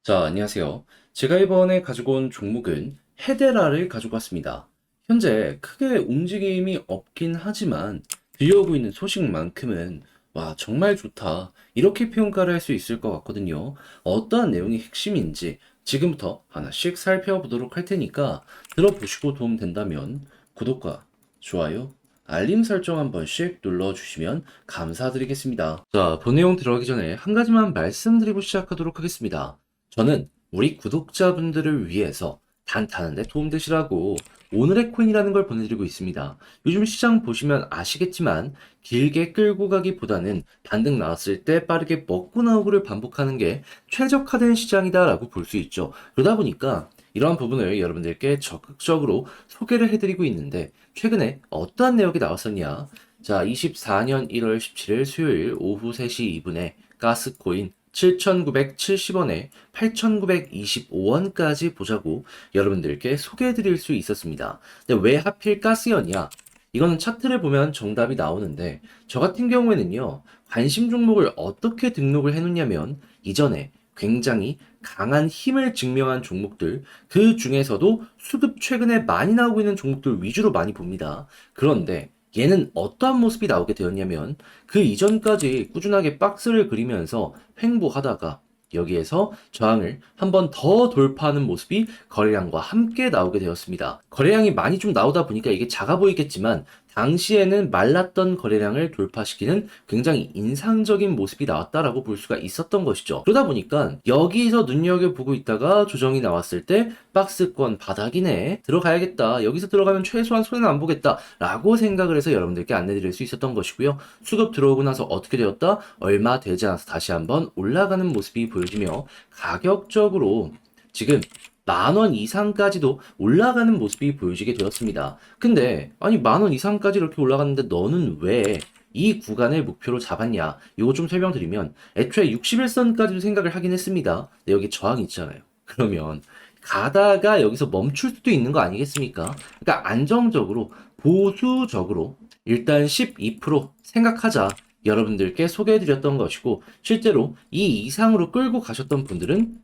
자, 안녕하세요. 제가 이번에 가지고 온 종목은 헤데라를 가지고 왔습니다. 현재 크게 움직임이 없긴 하지만 들려오고 있는 소식만큼은 와, 정말 좋다. 이렇게 평가를 할 수 있을 것 같거든요. 어떠한 내용이 핵심인지 지금부터 하나씩 살펴보도록 할 테니까 들어보시고 도움 된다면 구독과 좋아요, 알림 설정 한 번씩 눌러주시면 감사드리겠습니다. 자, 본 내용 들어가기 전에 한 가지만 말씀드리고 시작하도록 하겠습니다. 저는 우리 구독자분들을 위해서 단타하는 데 도움되시라고 오늘의 코인이라는 걸 보내드리고 있습니다. 요즘 시장 보시면 아시겠지만 길게 끌고 가기보다는 반등 나왔을 때 빠르게 먹고 나오기를 반복하는 게 최적화된 시장이다라고 볼 수 있죠. 그러다 보니까 이러한 부분을 여러분들께 적극적으로 소개를 해드리고 있는데 최근에 어떠한 내용이 나왔었냐? 자, 24년 1월 17일 수요일 오후 3시 2분에 가스코인 7,970원에 8,925원까지 보자고 여러분들께 소개해 드릴 수 있었습니다. 근데 왜 하필 가스였냐? 이거는 차트를 보면 정답이 나오는데 저 같은 경우에는요. 관심 종목을 어떻게 등록을 해 놓냐면 이전에 굉장히 강한 힘을 증명한 종목들 그 중에서도 수급 최근에 많이 나오고 있는 종목들 위주로 많이 봅니다. 그런데 얘는 어떠한 모습이 나오게 되었냐면 그 이전까지 꾸준하게 박스를 그리면서 횡보하다가 여기에서 저항을 한 번 더 돌파하는 모습이 거래량과 함께 나오게 되었습니다. 거래량이 많이 좀 나오다 보니까 이게 작아 보이겠지만 당시에는 말랐던 거래량을 돌파시키는 굉장히 인상적인 모습이 나왔다라고 볼 수가 있었던 것이죠. 그러다 보니까 여기서 눈여겨보고 있다가 조정이 나왔을 때 박스권 바닥이네, 들어가야겠다, 여기서 들어가면 최소한 손해는 안 보겠다 라고 생각을 해서 여러분들께 안내드릴 수 있었던 것이고요. 수급 들어오고 나서 어떻게 되었다? 얼마 되지 않아서 다시 한번 올라가는 모습이 보여지며 가격적으로 지금 10,000원 이상까지도 올라가는 모습이 보여지게 되었습니다. 근데 아니 10,000원 이상까지 이렇게 올라갔는데 너는 왜 이 구간을 목표로 잡았냐? 이거 좀 설명드리면 애초에 61선까지도 생각을 하긴 했습니다. 근데 여기 저항이 있잖아요. 그러면 가다가 여기서 멈출 수도 있는 거 아니겠습니까? 그러니까 안정적으로 보수적으로 일단 12% 생각하자. 여러분들께 소개해드렸던 것이고 실제로 이 이상으로 끌고 가셨던 분들은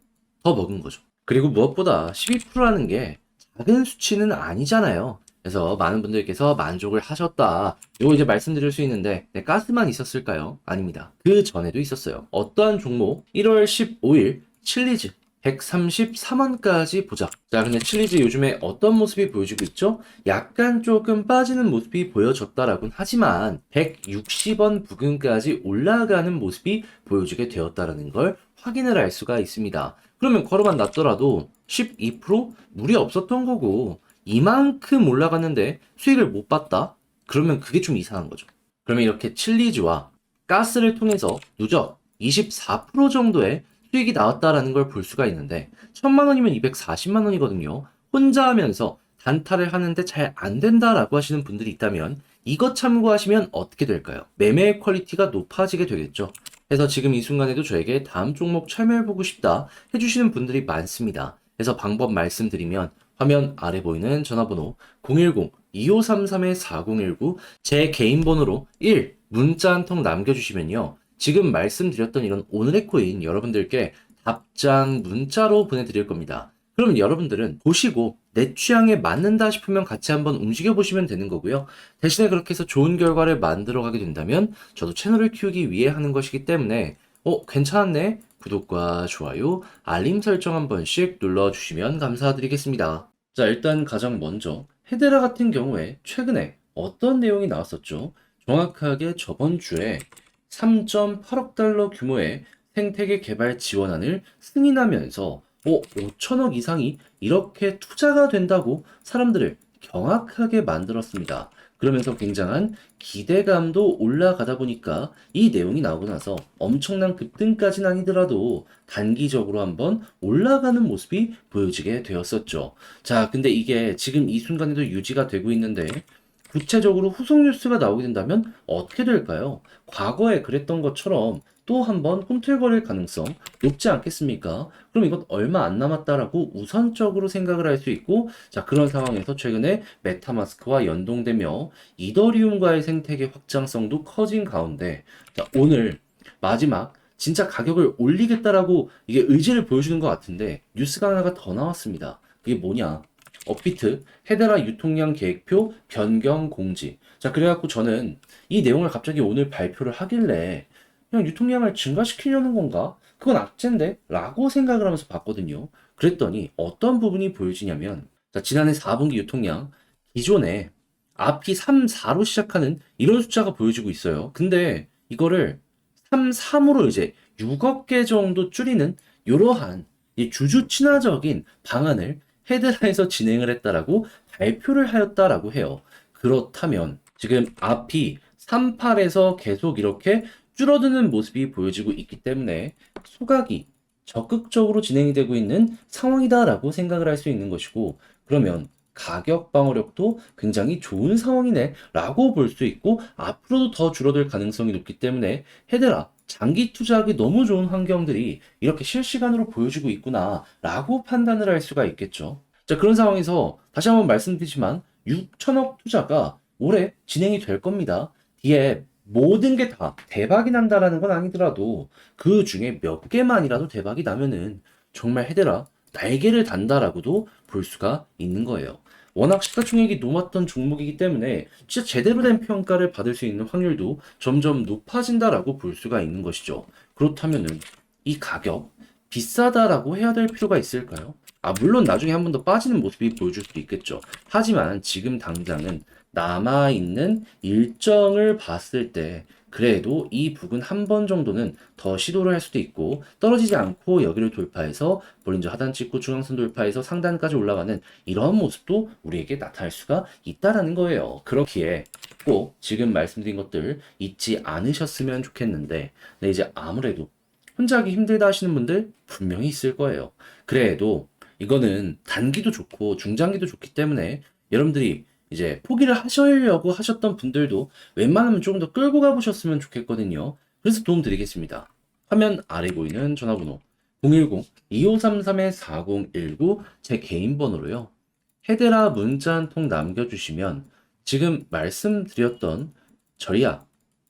더 먹은 거죠. 그리고 무엇보다 12%라는 게 작은 수치는 아니잖아요. 그래서 많은 분들께서 만족을 하셨다. 이거 이제 말씀드릴 수 있는데 네, 가스만 있었을까요? 아닙니다. 그 전에도 있었어요. 어떠한 종목 1월 15일 칠리즈 133원까지 보자. 자, 근데 칠리즈 요즘에 어떤 모습이 보여지고 있죠? 약간 조금 빠지는 모습이 보여졌다라고는 하지만 160원 부근까지 올라가는 모습이 보여지게 되었다라는 걸 확인을 할 수가 있습니다. 그러면 걸어만 놨더라도 12% 무리 없었던 거고 이만큼 올라갔는데 수익을 못 봤다? 그러면 그게 좀 이상한 거죠. 그러면 이렇게 칠리즈와 가스를 통해서 누적 24% 정도의 수익이 나왔다라는 걸 볼 수가 있는데 1,000만 원이면 240만 원이거든요. 혼자 하면서 단타를 하는데 잘 안 된다라고 하시는 분들이 있다면 이것 참고하시면 어떻게 될까요? 매매의 퀄리티가 높아지게 되겠죠. 그래서 지금 이 순간에도 저에게 다음 종목 참여해보고 싶다 해주시는 분들이 많습니다. 그래서 방법 말씀드리면 화면 아래 보이는 전화번호 010-2533-4019 제 개인 번호로 1 문자 한 통 남겨주시면요. 지금 말씀드렸던 이런 오늘의 코인 여러분들께 답장 문자로 보내드릴 겁니다. 그러면 여러분들은 보시고 내 취향에 맞는다 싶으면 같이 한번 움직여 보시면 되는 거고요. 대신에 그렇게 해서 좋은 결과를 만들어 가게 된다면 저도 채널을 키우기 위해 하는 것이기 때문에 괜찮았네? 구독과 좋아요, 알림 설정 한 번씩 눌러주시면 감사드리겠습니다. 자, 일단 가장 먼저 헤데라 같은 경우에 최근에 어떤 내용이 나왔었죠? 정확하게 저번 주에 3.8억 달러 규모의 생태계 개발 지원안을 승인하면서 5천억 이상이 이렇게 투자가 된다고 사람들을 경악하게 만들었습니다. 그러면서 굉장한 기대감도 올라가다 보니까 이 내용이 나오고 나서 엄청난 급등까지는 아니더라도 단기적으로 한번 올라가는 모습이 보여지게 되었었죠. 자, 근데 이게 지금 이 순간에도 유지가 되고 있는데 구체적으로 후속 뉴스가 나오게 된다면 어떻게 될까요? 과거에 그랬던 것처럼 또 한번 꿈틀거릴 가능성 높지 않겠습니까? 그럼 이건 얼마 안 남았다라고 우선적으로 생각을 할 수 있고, 자, 그런 상황에서 최근에 메타마스크와 연동되며 이더리움과의 생태계 확장성도 커진 가운데, 자, 오늘 마지막 진짜 가격을 올리겠다라고 이게 의지를 보여주는 것 같은데 뉴스가 하나가 더 나왔습니다. 그게 뭐냐? 업비트 헤데라 유통량 계획표 변경 공지. 자, 그래갖고 저는 이 내용을 갑자기 오늘 발표를 하길래 그냥 유통량을 증가시키려는 건가? 그건 악재인데? 라고 생각을 하면서 봤거든요. 그랬더니 어떤 부분이 보여지냐면, 자, 지난해 4분기 유통량, 기존에 앞이 3, 4로 시작하는 이런 숫자가 보여지고 있어요. 근데 이거를 3, 3으로 이제 6억 개 정도 줄이는 이러한 이 주주 친화적인 방안을 헤드라에서 진행을 했다라고 발표를 하였다라고 해요. 그렇다면 지금 앞이 38에서 계속 이렇게 줄어드는 모습이 보여지고 있기 때문에 소각이 적극적으로 진행이 되고 있는 상황이다라고 생각을 할 수 있는 것이고, 그러면 가격 방어력도 굉장히 좋은 상황이네 라고 볼 수 있고, 앞으로도 더 줄어들 가능성이 높기 때문에 헤드라 장기 투자하기 너무 좋은 환경들이 이렇게 실시간으로 보여지고 있구나 라고 판단을 할 수가 있겠죠. 자, 그런 상황에서 다시 한번 말씀드리지만 6천억 투자가 올해 진행이 될 겁니다. 뒤에 모든 게 다 대박이 난다라는 건 아니더라도 그 중에 몇 개만이라도 대박이 나면은 정말 헤드라 날개를 단다라고도 볼 수가 있는 거예요. 워낙 시가총액이 높았던 종목이기 때문에 진짜 제대로 된 평가를 받을 수 있는 확률도 점점 높아진다라고 볼 수가 있는 것이죠. 그렇다면은 이 가격 비싸다라고 해야 될 필요가 있을까요? 물론 나중에 한 번 더 빠지는 모습이 보여줄 수도 있겠죠. 하지만 지금 당장은 남아있는 일정을 봤을 때 그래도 이 부근 한 번 정도는 더 시도를 할 수도 있고, 떨어지지 않고 여기를 돌파해서 볼린저 하단 찍고 중앙선 돌파해서 상단까지 올라가는 이런 모습도 우리에게 나타날 수가 있다라는 거예요. 그렇기에 꼭 지금 말씀드린 것들 잊지 않으셨으면 좋겠는데, 네, 이제 아무래도 혼자 하기 힘들다 하시는 분들 분명히 있을 거예요. 그래도 이거는 단기도 좋고 중장기도 좋기 때문에 여러분들이 이제 포기를 하시려고 하셨던 분들도 웬만하면 조금 더 끌고 가보셨으면 좋겠거든요. 그래서 도움 드리겠습니다. 화면 아래 보이는 전화번호 010-2533-4019 제 개인 번호로요. 헤드라 문자 한 통 남겨주시면 지금 말씀드렸던 전략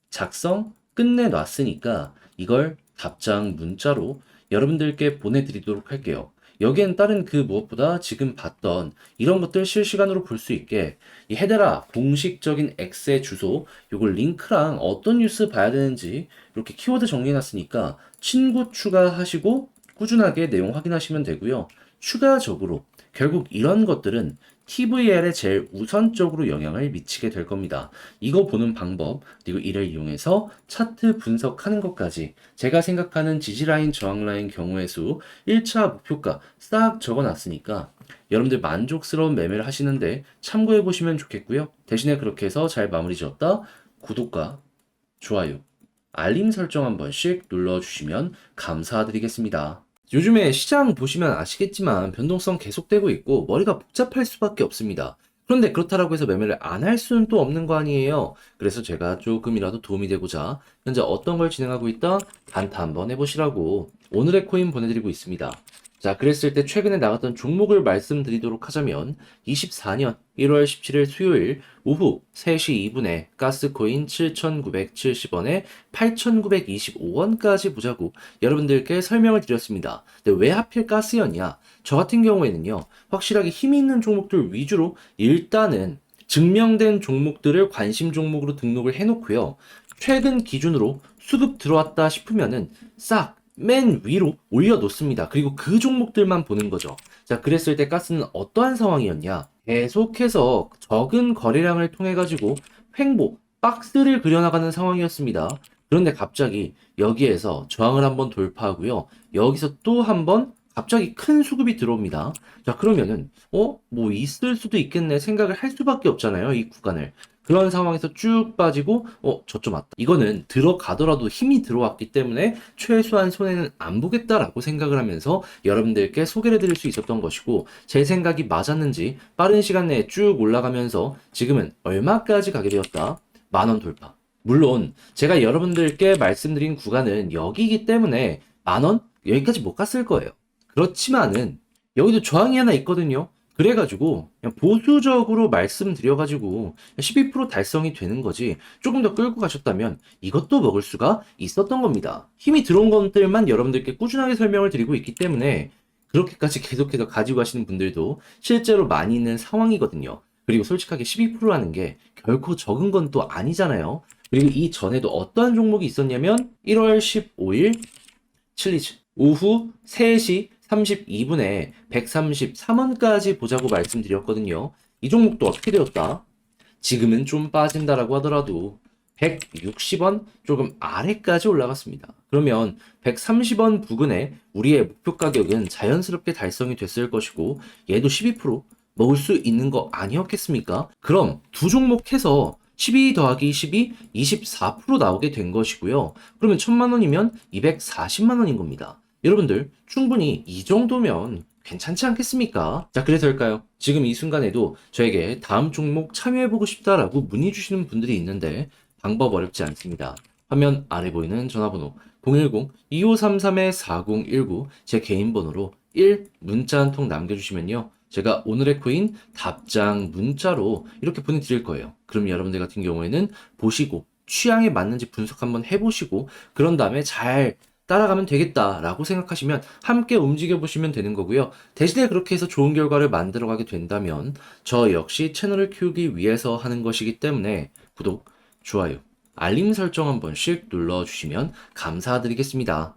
작성 끝내놨으니까 이걸 답장 문자로 여러분들께 보내드리도록 할게요. 여기엔 다른 그 무엇보다 지금 봤던 이런 것들 실시간으로 볼 수 있게 이 헤데라 공식적인 엑셀 주소, 요걸 링크랑 어떤 뉴스 봐야 되는지 이렇게 키워드 정리해놨으니까 친구 추가하시고 꾸준하게 내용 확인하시면 되고요. 추가적으로 결국 이런 것들은 TVL에 제일 우선적으로 영향을 미치게 될 겁니다. 이거 보는 방법, 그리고 이를 이용해서 차트 분석하는 것까지 제가 생각하는 지지라인, 저항라인 경우의 수, 1차 목표가 싹 적어놨으니까 여러분들 만족스러운 매매를 하시는데 참고해 보시면 좋겠고요. 대신에 그렇게 해서 잘 마무리 지었다. 구독과 좋아요, 알림 설정 한 번씩 눌러주시면 감사드리겠습니다. 요즘에 시장 보시면 아시겠지만 변동성 계속되고 있고 머리가 복잡할 수밖에 없습니다. 그런데 그렇다고 해서 매매를 안 할 수는 또 없는 거 아니에요. 그래서 제가 조금이라도 도움이 되고자 현재 어떤 걸 진행하고 있다? 단타 한번 해보시라고 오늘의 코인 보내드리고 있습니다. 자, 그랬을 때 최근에 나갔던 종목을 말씀드리도록 하자면 24년 1월 17일 수요일 오후 3시 2분에 가스코인 7,970원에 8,925원까지 보자고 여러분들께 설명을 드렸습니다. 근데 왜 하필 가스였냐? 저 같은 경우에는요, 확실하게 힘이 있는 종목들 위주로 일단은 증명된 종목들을 관심 종목으로 등록을 해놓고요. 최근 기준으로 수급 들어왔다 싶으면은 싹 맨 위로 올려놓습니다. 그리고 그 종목들만 보는 거죠. 자, 그랬을 때 가스는 어떠한 상황이었냐? 계속해서 적은 거래량을 통해 가지고 횡보, 박스를 그려나가는 상황이었습니다. 그런데 갑자기 여기에서 저항을 한번 돌파하고요. 여기서 또 한번 갑자기 큰 수급이 들어옵니다. 자, 그러면은 뭐 있을 수도 있겠네 생각을 할 수밖에 없잖아요, 이 구간을. 그런 상황에서 쭉 빠지고 저쪽 맞다. 이거는 들어가더라도 힘이 들어왔기 때문에 최소한 손해는 안 보겠다라고 생각을 하면서 여러분들께 소개를 해드릴 수 있었던 것이고, 제 생각이 맞았는지 빠른 시간 내에 쭉 올라가면서 지금은 얼마까지 가게 되었다? 10,000원 돌파. 물론 제가 여러분들께 말씀드린 구간은 여기이기 때문에 10,000원? 여기까지 못 갔을 거예요. 그렇지만은 여기도 저항이 하나 있거든요. 그래가지고 그냥 보수적으로 말씀드려가지고 12% 달성이 되는 거지 조금 더 끌고 가셨다면 이것도 먹을 수가 있었던 겁니다. 힘이 들어온 것들만 여러분들께 꾸준하게 설명을 드리고 있기 때문에 그렇게까지 계속해서 가지고 가시는 분들도 실제로 많이 있는 상황이거든요. 그리고 솔직하게 12%라는 게 결코 적은 건 또 아니잖아요. 그리고 이 전에도 어떠한 종목이 있었냐면 1월 15일 칠리즈 오후 3시 32분에 133원까지 보자고 말씀드렸거든요. 이 종목도 어떻게 되었다? 지금은 좀 빠진다라고 하더라도 160원 조금 아래까지 올라갔습니다. 그러면 130원 부근에 우리의 목표 가격은 자연스럽게 달성이 됐을 것이고 얘도 12% 먹을 수 있는 거 아니었겠습니까? 그럼 두 종목 해서 12 더하기 12, 24% 나오게 된 것이고요. 그러면 1000만 원이면 240만 원인 겁니다. 여러분들 충분히 이 정도면 괜찮지 않겠습니까? 자, 그래서일까요? 지금 이 순간에도 저에게 다음 종목 참여해보고 싶다라고 문의 주시는 분들이 있는데 방법 어렵지 않습니다. 화면 아래 보이는 전화번호 010-2533-4019 제 개인 번호로 1 문자 한 통 남겨주시면요. 제가 오늘의 코인 답장 문자로 이렇게 보내드릴 거예요. 그럼 여러분들 같은 경우에는 보시고 취향에 맞는지 분석 한번 해보시고 그런 다음에 잘 따라가면 되겠다라고 생각하시면 함께 움직여 보시면 되는 거고요. 대신에 그렇게 해서 좋은 결과를 만들어 가게 된다면 저 역시 채널을 키우기 위해서 하는 것이기 때문에 구독, 좋아요, 알림 설정 한 번씩 눌러주시면 감사드리겠습니다.